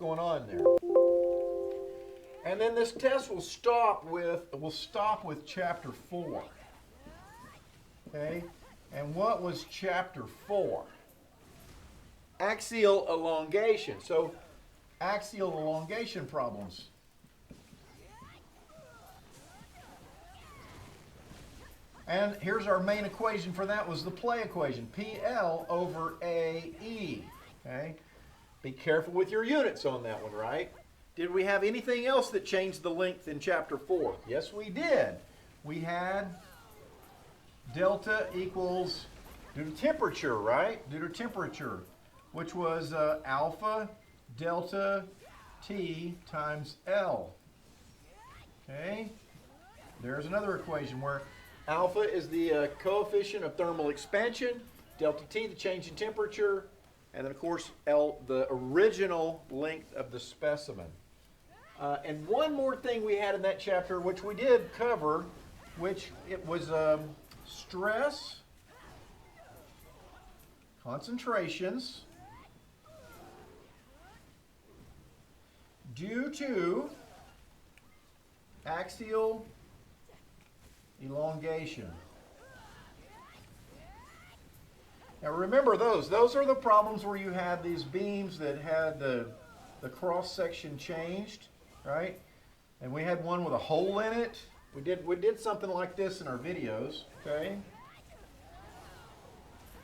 going on there. And then this test will stop with chapter 4. Okay? And what was chapter 4? Axial elongation. So axial elongation problems. And here's our main equation for that was the play equation, PL over AE. Okay? Be careful with your units on that one, right? Did we have anything else that changed the length in chapter 4? Yes, we did. We had delta equals due to temperature, right? Due to temperature, which was alpha delta T times L. Okay? There's another equation where alpha is the coefficient of thermal expansion, delta T the change in temperature, and then of course L the original length of the specimen. And one more thing we had in that chapter, which we did cover, which it was stress, concentrations due to axial elongation. Now remember those. Those are the problems where you had these beams that had the cross section changed, right? And we had one with a hole in it. We did something like this in our videos, okay?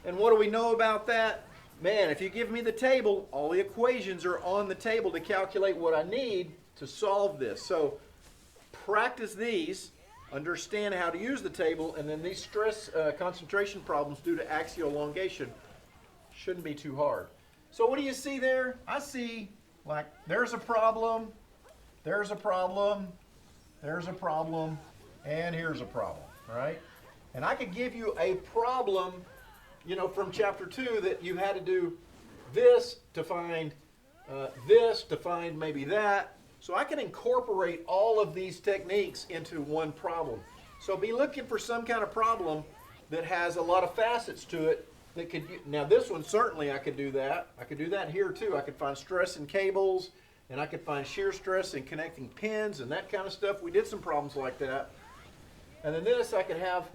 And what do we know about that? Man, if you give me the table, all the equations are on the table to calculate what I need to solve this. So practice these, understand how to use the table, and then these stress concentration problems due to axial elongation shouldn't be too hard. So what do you see there? I see like there's a problem, there's a problem, there's a problem, and here's a problem, right? And I could give you a problem, you know, from chapter 2 that you had to do this to find maybe that. So I can incorporate all of these techniques into one problem. So be looking for some kind of problem that has a lot of facets to it that could, now this one certainly I could do that. I could do that here too. I could find stress in cables, and I could find shear stress in connecting pins and that kind of stuff. We did some problems like that. And then this I could have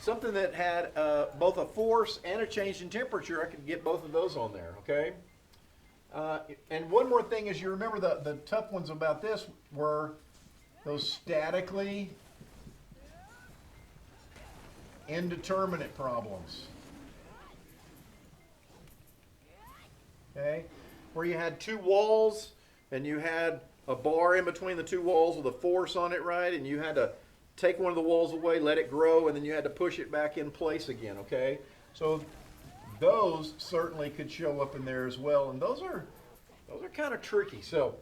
something that had both a force and a change in temperature. I could get both of those on there, okay? And one more thing is, you remember the tough ones about this were those statically indeterminate problems. Okay? Where you had two walls and you had a bar in between the two walls with a force on it, right? And you had to take one of the walls away, let it grow, and then you had to push it back in place again, okay? So those certainly could show up in there as well, and those are kind of tricky. So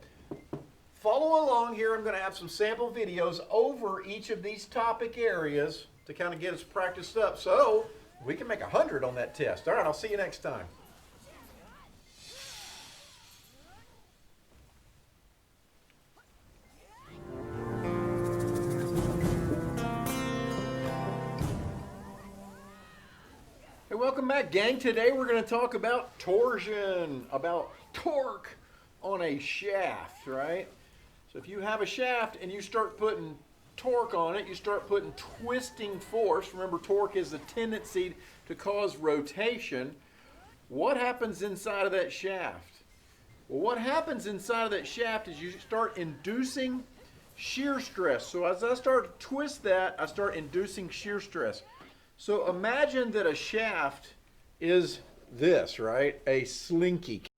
follow along here. I'm going to have some sample videos over each of these topic areas to kind of get us practiced up so we can make 100 on that test. All right, I'll see you next time. Hey, welcome back, gang. Today we're going to talk about torsion, about torque on a shaft, right? So if you have a shaft and you start putting torque on it, you start putting twisting force. Remember, torque is the tendency to cause rotation. What happens inside of that shaft? Well, what happens inside of that shaft is you start inducing shear stress. So as I start to twist that, I start inducing shear stress. So imagine that a shaft is this, right? A slinky.